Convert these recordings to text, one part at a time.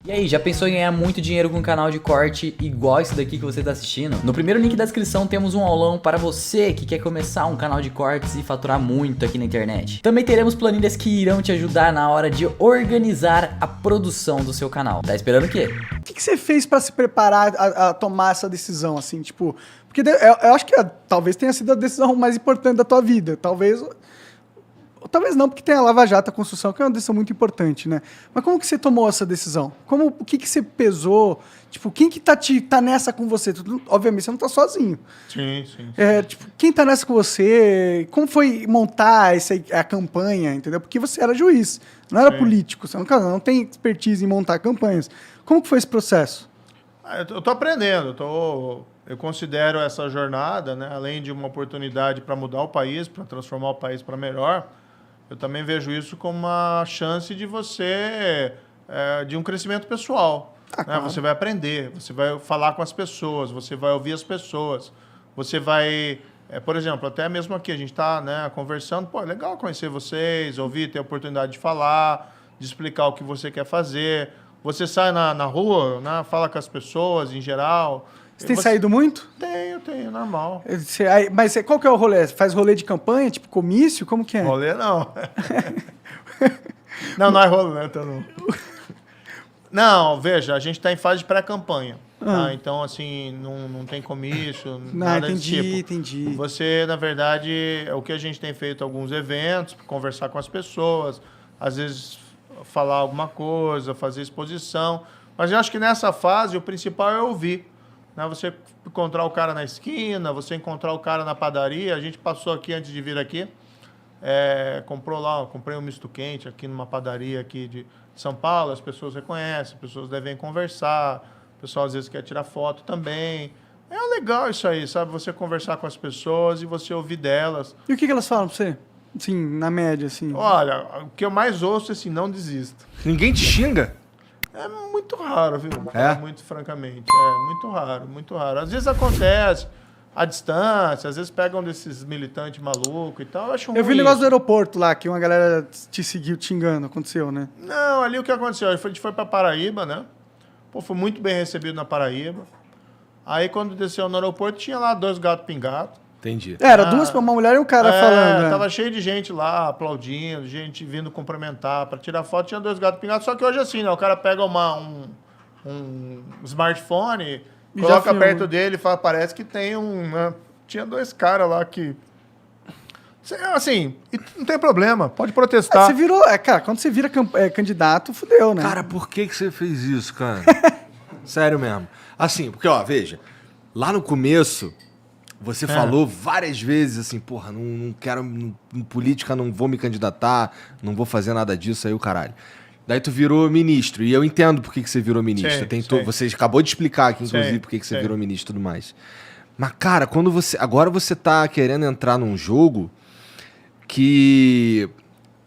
E aí, já pensou em ganhar muito dinheiro com um canal de corte igual esse daqui que você está assistindo? No primeiro link da descrição temos um aulão para você que quer começar um canal de cortes e faturar muito aqui na internet. Também teremos planilhas que irão te ajudar na hora de organizar a produção do seu canal. Tá esperando o quê? O que você fez para se preparar a tomar essa decisão, assim, tipo... Porque eu acho que talvez tenha sido a decisão mais importante da tua vida. Talvez não, porque tem a Lava Jato, a construção, que é uma decisão muito importante, né? Mas como que você tomou essa decisão? O que você pesou? Tipo, quem que tá nessa com você? Obviamente, você não tá sozinho. Sim. Tipo, quem tá nessa com você? Como foi montar a campanha, entendeu? Porque você era juiz, não era político. Você não tem expertise em montar campanhas. Como que foi esse processo? Eu tô aprendendo, eu considero essa jornada, né, além de uma oportunidade para mudar o país, para transformar o país para melhor, eu também vejo isso como uma chance de você, de um crescimento pessoal. Né? Claro. Você vai aprender, você vai falar com as pessoas, você vai ouvir as pessoas, você vai... por exemplo, até mesmo aqui, a gente está, né, conversando, é legal conhecer vocês, ouvir, ter a oportunidade de falar, de explicar o que você quer fazer. Você sai na rua, né, fala com as pessoas em geral... Você tem saído muito? Tenho, normal. Mas qual que é o rolê? Você faz rolê de campanha, tipo comício? Como que é? Rolê não. não é rolê, né? Então não, veja, a gente está em fase de pré-campanha. Tá? Então, assim, não tem comício, nada desse tipo. Entendi. Você, na verdade, o que a gente tem feito alguns eventos, conversar com as pessoas, às vezes falar alguma coisa, fazer exposição. Mas eu acho que nessa fase o principal é ouvir. Né? Você encontrar o cara na esquina, você encontrar o cara na padaria. A gente passou aqui antes de vir aqui, comprei um misto quente aqui numa padaria aqui de São Paulo. As pessoas reconhecem, as pessoas devem conversar, o pessoal às vezes quer tirar foto também. É legal isso aí, sabe? Você conversar com as pessoas e você ouvir delas. E o que elas falam pra você? Assim, na média, assim. Olha, o que eu mais ouço é assim, não desista. Ninguém te xinga? É muito raro, viu? Muito francamente. Muito raro. Às vezes acontece à distância, às vezes pegam desses militantes malucos e tal. Eu vi o negócio do aeroporto lá, que uma galera te seguiu te xingando. Aconteceu, né? Não, ali o que aconteceu? A gente foi pra Paraíba, né? Foi muito bem recebido na Paraíba. Aí quando desceu no aeroporto, tinha lá 2 gatos pingados. Entendi. Era uma mulher e um cara falando. Tava cheio de gente lá, aplaudindo, gente vindo cumprimentar, para tirar foto. Tinha 2 gatos pingados, só que hoje assim, né? O cara pega um smartphone, coloca perto dele e fala, parece que tem né? Tinha 2 caras lá que... Assim, não tem problema, pode protestar. Você virou... cara, quando você vira candidato, fudeu, né? Cara, por que você fez isso, cara? Sério mesmo. Assim, porque, ó, veja, lá no começo... Você falou várias vezes assim, porra, não quero, em política não vou me candidatar, não vou fazer nada disso, aí o caralho. Daí tu virou ministro, e eu entendo por que você virou ministro. Você acabou de explicar aqui, inclusive, por que você virou ministro e tudo mais. Mas, cara, agora você tá querendo entrar num jogo que...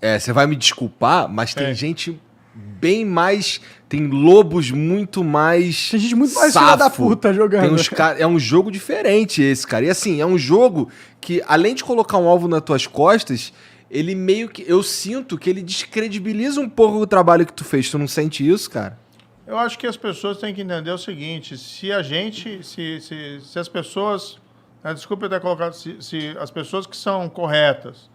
você vai me desculpar, mas tem gente bem mais... Tem lobos muito mais... Tem gente muito mais filha da puta jogando. É um jogo diferente esse, cara. E assim, é um jogo que, além de colocar um alvo nas tuas costas, ele meio que... Eu sinto que ele descredibiliza um pouco o trabalho que tu fez. Tu não sente isso, cara? Eu acho que as pessoas têm que entender o seguinte. Se a gente... Se as pessoas... Desculpa eu ter colocado... Se as pessoas que são corretas,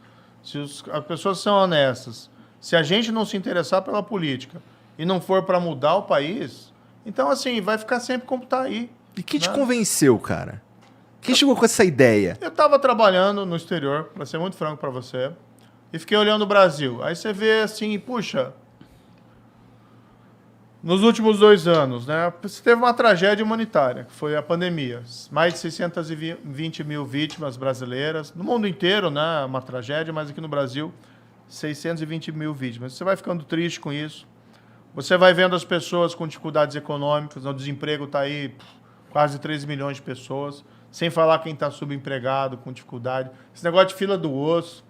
as pessoas que são honestas, se a gente não se interessar pela política... e não for para mudar o país, então, assim, vai ficar sempre como tá aí. E quem te convenceu, cara? Quem chegou com essa ideia? Eu estava trabalhando no exterior, para ser muito franco para você, e fiquei olhando o Brasil. Aí você vê assim, puxa, nos últimos 2 anos, né, você teve uma tragédia humanitária, que foi a pandemia. Mais de 620 mil vítimas brasileiras. No mundo inteiro, né, uma tragédia, mas aqui no Brasil, 620 mil vítimas. Você vai ficando triste com isso. Você vai vendo as pessoas com dificuldades econômicas, o desemprego está aí, quase 3 milhões de pessoas, sem falar quem está subempregado, com dificuldade. Esse negócio de fila do osso.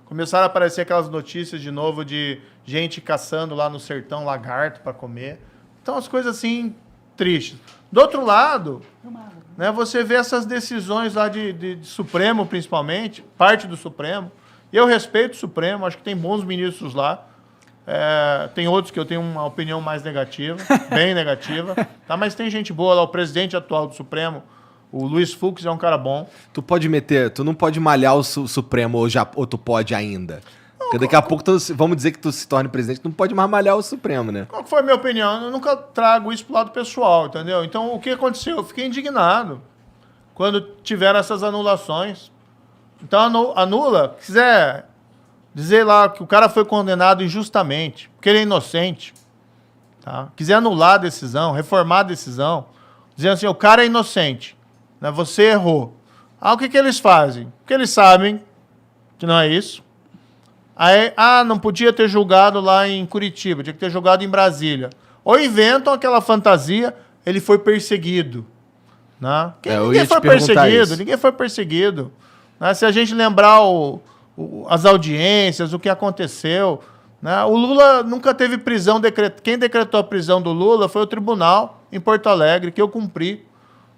Começaram a aparecer aquelas notícias de novo de gente caçando lá no sertão lagarto para comer. Então, as coisas assim, tristes. Do outro lado, né, você vê essas decisões lá de Supremo, principalmente, parte do Supremo. E eu respeito o Supremo, acho que tem bons ministros lá. Tem outros que eu tenho uma opinião mais negativa, bem negativa. Tá? Mas tem gente boa lá. O presidente atual do Supremo, o Luiz Fux, é um cara bom. Tu não pode malhar o Supremo ou tu pode ainda. Porque daqui a pouco, vamos dizer que tu se torne presidente, tu não pode mais malhar o Supremo, né? Qual que foi a minha opinião? Eu nunca trago isso pro lado pessoal, entendeu? Então, o que aconteceu? Eu fiquei indignado quando tiveram essas anulações. Então, anula. Quiser dizer lá que o cara foi condenado injustamente, porque ele é inocente, tá? Quiser anular a decisão, reformar a decisão, dizendo assim, o cara é inocente, né? Você errou. O que eles fazem? Porque eles sabem que não é isso. Aí, não podia ter julgado lá em Curitiba, tinha que ter julgado em Brasília. Ou inventam aquela fantasia, ele foi perseguido. Né? Ninguém foi perseguido, ninguém foi perseguido. Né? Se a gente lembrar as audiências, o que aconteceu, né? O Lula nunca teve prisão decretada. Quem decretou a prisão do Lula foi o tribunal em Porto Alegre, que eu cumpri.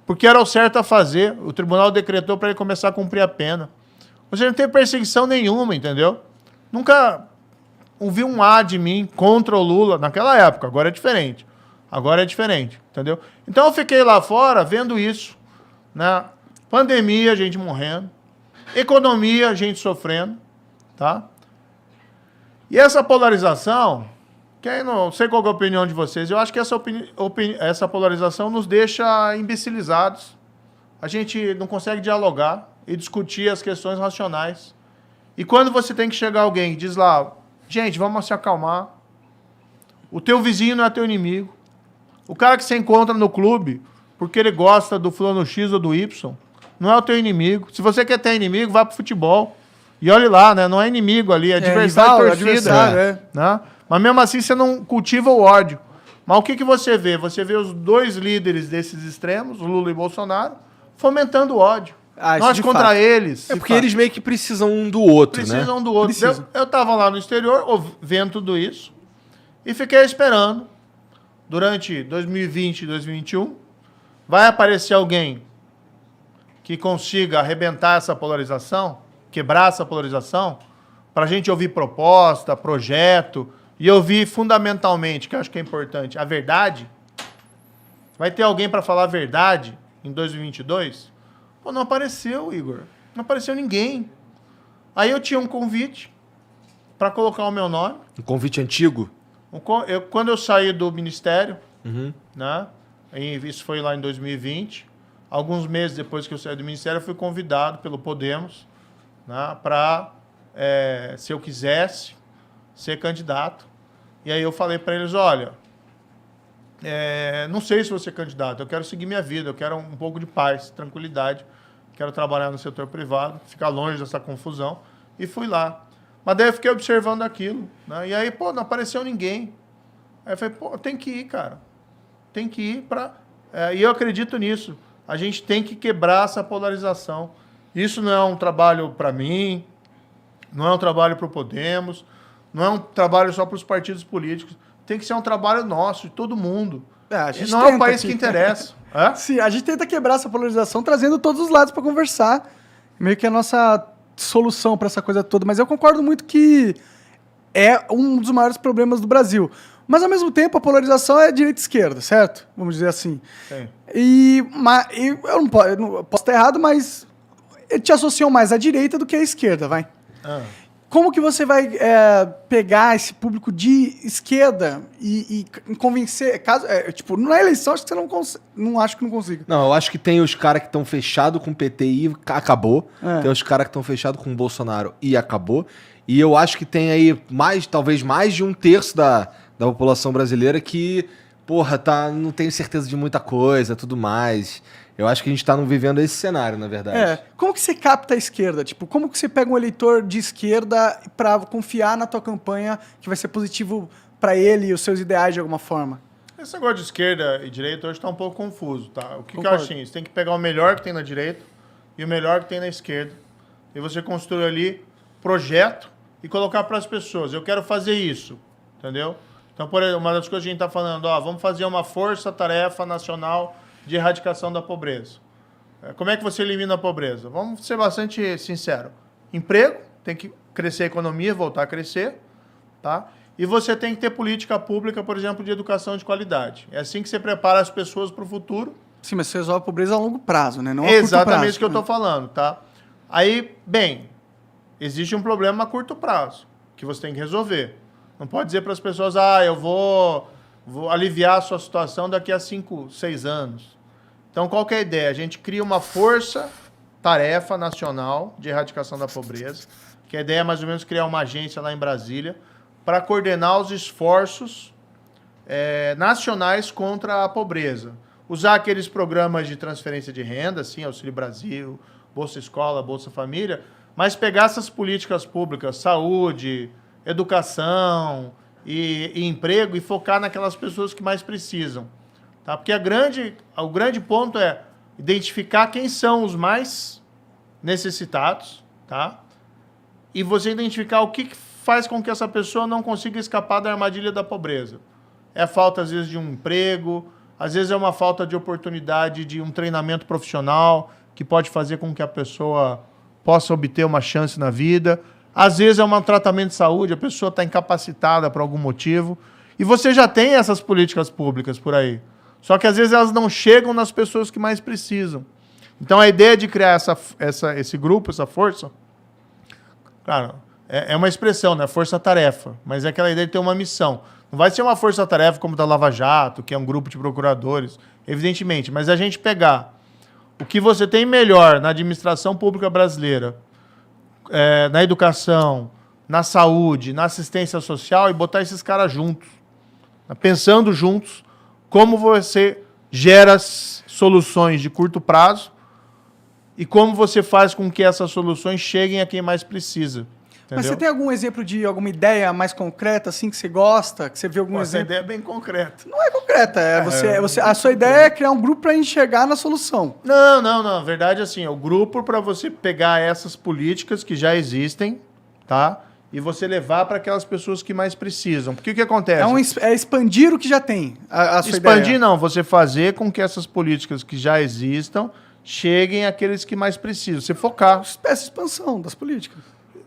Porque era o certo a fazer. O tribunal decretou para ele começar a cumprir a pena. Ou seja, não tem perseguição nenhuma, entendeu? Nunca ouvi um A de mim contra o Lula naquela época. Agora é diferente. Agora é diferente, entendeu? Então eu fiquei lá fora vendo isso, né? Pandemia, gente morrendo. Economia, gente sofrendo, tá? E essa polarização, que aí não sei qual é a opinião de vocês, eu acho que essa polarização nos deixa imbecilizados. A gente não consegue dialogar e discutir as questões racionais. E quando você tem que chegar alguém e diz lá, gente, vamos se acalmar. O teu vizinho não é teu inimigo. O cara que você encontra no clube, porque ele gosta do fulano X ou do Y, não é o teu inimigo. Se você quer ter inimigo, vá pro futebol. E olhe lá, né? Não é inimigo ali, é adversário, torcida. Né? Mas mesmo assim você não cultiva o ódio. Mas o que você vê? Você vê os dois líderes desses extremos, Lula e Bolsonaro, fomentando o ódio. Nós contra fato. Eles. É porque eles meio que precisam um do outro, precisam do outro. Eu tava lá no exterior, vendo tudo isso, e fiquei esperando. Durante 2020 e 2021, vai aparecer alguém que consiga arrebentar essa polarização, quebrar essa polarização, para a gente ouvir proposta, projeto, e ouvir fundamentalmente, que eu acho que é importante, a verdade. Vai ter alguém para falar a verdade em 2022? Pô, não apareceu, Igor. Não apareceu ninguém. Aí eu tinha um convite para colocar o meu nome. Um convite antigo? Quando eu saí do ministério, né? Isso foi lá em 2020. Alguns meses depois que eu saí do ministério, eu fui convidado pelo Podemos, né, para, se eu quisesse, ser candidato. E aí eu falei para eles, olha, não sei se vou ser candidato, eu quero seguir minha vida, eu quero um pouco de paz, tranquilidade, quero trabalhar no setor privado, ficar longe dessa confusão. E fui lá. Mas daí eu fiquei observando aquilo, né? E aí, pô, não apareceu ninguém. Aí eu falei, pô, tem que ir, cara. Tem que ir para... e eu acredito nisso. A gente tem que quebrar essa polarização. Isso não é um trabalho para mim, não é um trabalho para o Podemos, não é um trabalho só para os partidos políticos. Tem que ser um trabalho nosso, de todo mundo. Não é o país que interessa. Sim, a gente tenta quebrar essa polarização trazendo todos os lados para conversar. Meio que a nossa solução para essa coisa toda. Mas eu concordo muito que é um dos maiores problemas do Brasil. Mas, ao mesmo tempo, a polarização é direita e esquerda, certo? Vamos dizer assim. Sim. Eu não posso estar errado, mas te associam mais à direita do que à esquerda, vai. Como que você vai pegar esse público de esquerda e convencer... tipo, na eleição, acho que você não acho que não consiga. Não, eu acho que tem os caras que estão fechados com o PT e acabou. Tem os caras que estão fechados com o Bolsonaro e acabou. E eu acho que tem aí talvez mais de um terço da população brasileira que, porra, não tenho certeza de muita coisa, tudo mais. Eu acho que a gente tá vivendo esse cenário, na verdade. Como que você capta a esquerda? Tipo, como que você pega um eleitor de esquerda pra confiar na tua campanha que vai ser positivo pra ele e os seus ideais de alguma forma? Esse negócio de esquerda e direita hoje tá um pouco confuso, tá? O que eu acho assim? Você tem que pegar o melhor que tem na direita e o melhor que tem na esquerda. E você construir ali projeto e colocar para as pessoas. Eu quero fazer isso, entendeu? Então, por exemplo, uma das coisas que a gente tá falando, vamos fazer uma força-tarefa nacional de erradicação da pobreza. Como é que você elimina a pobreza? Vamos ser bastante sinceros. Emprego, tem que crescer a economia, voltar a crescer, tá? E você tem que ter política pública, por exemplo, de educação de qualidade. É assim que você prepara as pessoas para o futuro. Sim, mas você resolve a pobreza a longo prazo, né? Não a É curto exatamente prazo. isso que eu estou falando, tá? Aí, bem, existe um problema a curto prazo que você tem que resolver. Não pode dizer para as pessoas, eu vou aliviar a sua situação daqui a 5, 6 anos. Então, qual que é a ideia? A gente cria uma força-tarefa nacional de erradicação da pobreza, que a ideia é mais ou menos criar uma agência lá em Brasília para coordenar os esforços nacionais contra a pobreza. Usar aqueles programas de transferência de renda, assim, Auxílio Brasil, Bolsa Escola, Bolsa Família, mas pegar essas políticas públicas, saúde, educação e emprego e focar naquelas pessoas que mais precisam. Tá? Porque o grande ponto é identificar quem são os mais necessitados, tá? E você identificar o que faz com que essa pessoa não consiga escapar da armadilha da pobreza. É falta, às vezes, de um emprego, às vezes é uma falta de oportunidade de um treinamento profissional que pode fazer com que a pessoa possa obter uma chance na vida. Às vezes é um tratamento de saúde, a pessoa está incapacitada por algum motivo. E você já tem essas políticas públicas por aí. Só que às vezes elas não chegam nas pessoas que mais precisam. Então a ideia de criar esse grupo, essa força, claro, é uma expressão, né? Força-tarefa. Mas é aquela ideia de ter uma missão. Não vai ser uma força-tarefa como da Lava Jato, que é um grupo de procuradores, evidentemente. Mas a gente pegar o que você tem melhor na administração pública brasileira, na educação, na saúde, na assistência social e botar esses caras juntos. Pensando juntos como você gera soluções de curto prazo e como você faz com que essas soluções cheguem a quem mais precisa. Entendeu? Mas você tem algum exemplo de alguma ideia mais concreta, assim, que você gosta? Que você vê algum Essa exemplo? ideia é bem concreta. Não é concreta, a sua ideia é criar um grupo para enxergar na solução. Não. Na verdade, assim, é o grupo para você pegar essas políticas que já existem, tá? E você levar para aquelas pessoas que mais precisam. Porque o que acontece? É expandir o que já tem, a sua Expandir ideia. não, você fazer com que essas políticas que já existam cheguem àqueles que mais precisam. Você focar. Espécie de expansão das políticas.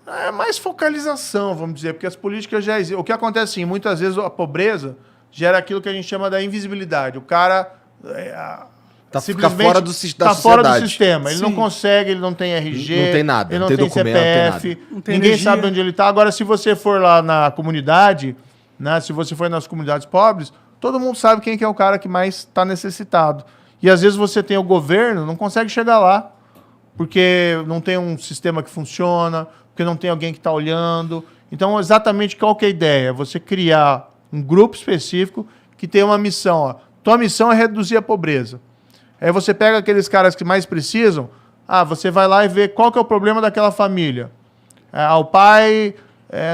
É mais focalização, vamos dizer, porque as políticas já existem. O que acontece, assim, muitas vezes a pobreza gera aquilo que a gente chama da invisibilidade. O cara fica fora da sociedade. fora do sistema. Ele não Sim. consegue, ele não tem RG, Não tem nada, ele não não tem tem documento, CPF, não tem ninguém energia. sabe onde ele está. Agora, se você for lá na comunidade, né, se você for nas comunidades pobres, todo mundo sabe quem que é o cara que mais está necessitado. E às vezes você tem o governo, não consegue chegar lá, porque não tem um sistema que funciona, porque não tem alguém que está olhando. Então, exatamente qual que é a ideia? Você criar um grupo específico que tem uma missão. Ó. Tua missão é reduzir a pobreza. Aí você pega aqueles caras que mais precisam, você vai lá e vê qual que é o problema daquela família. O pai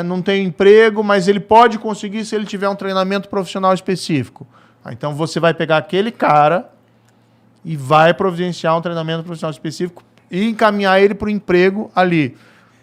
não tem emprego, mas ele pode conseguir se ele tiver um treinamento profissional específico. Então você vai pegar aquele cara e vai providenciar um treinamento profissional específico e encaminhar ele para o emprego ali.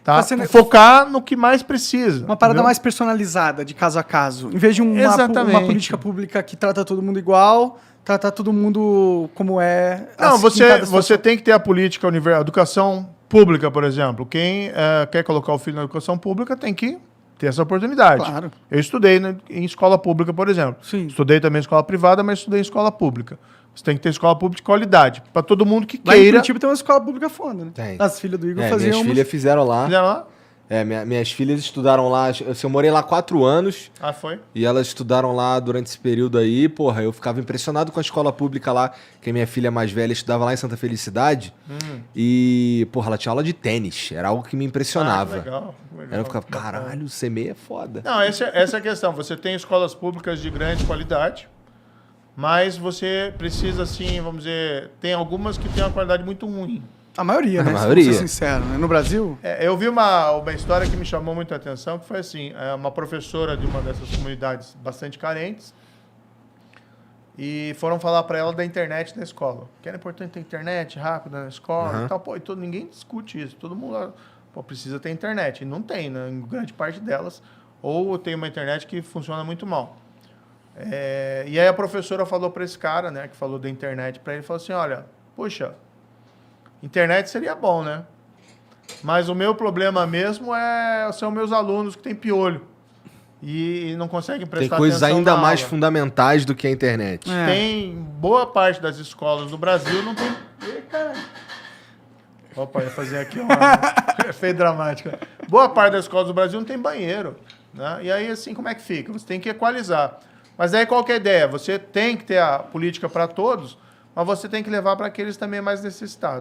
Tá? Focar no que mais precisa. Uma parada entendeu? mais personalizada, de caso a caso. Em vez de uma Exatamente. política pública que trata todo mundo igual, trata todo mundo como é. Não, assim, você, em cada você situação. tem que ter a política universal, educação pública, por exemplo. Quem quer colocar o filho na educação pública tem que ter essa oportunidade. Claro. Eu estudei em escola pública, por exemplo. Sim. Estudei também em escola privada, mas estudei em escola pública. Você tem que ter escola pública de qualidade. Para todo mundo que Lá em queira. Curitiba tem uma escola pública foda, né? Tem. As filhas do Igor Minhas faziam. filhas fizeram lá. Fizeram lá? Minhas filhas estudaram lá. Eu morei lá 4 anos. Foi? E elas estudaram lá durante esse período aí, porra, eu ficava impressionado com a escola pública lá, que a minha filha mais velha estudava lá em Santa Felicidade. E, porra, ela tinha aula de tênis, era algo que me impressionava. Legal. Aí eu ficava, caralho, o CMEI é foda. Não, essa é a questão. Você tem escolas públicas de grande qualidade, mas você precisa, assim, vamos dizer, tem algumas que têm uma qualidade muito ruim. A maioria, né? maioria. Vamos ser sincero, né? No Brasil, Eu vi uma história que me chamou muito a atenção, que foi assim, uma professora de uma dessas comunidades bastante carentes, e foram falar para ela da internet na escola. Que era importante ter internet rápida na escola e tal. Pô, ninguém discute isso. Todo mundo precisa ter internet. E não tem, né? Em grande parte delas. Ou tem uma internet que funciona muito mal. E aí a professora falou para esse cara, né, que falou da internet para ele, falou assim, olha, poxa, internet seria bom, né? Mas o meu problema mesmo são meus alunos que têm piolho. e não conseguem prestar Tem coisas atenção ainda na mais aula. fundamentais do que a internet. É. Tem boa parte das escolas do Brasil não tem... Ih, caralho. Opa, ia fazer aqui uma efeito dramático. Boa parte das escolas do Brasil não tem banheiro, né? E aí, assim, como é que fica? Você tem que equalizar. Mas aí qual que é a ideia? Você tem que ter a política para todos, mas você tem que levar para aqueles também mais necessitados.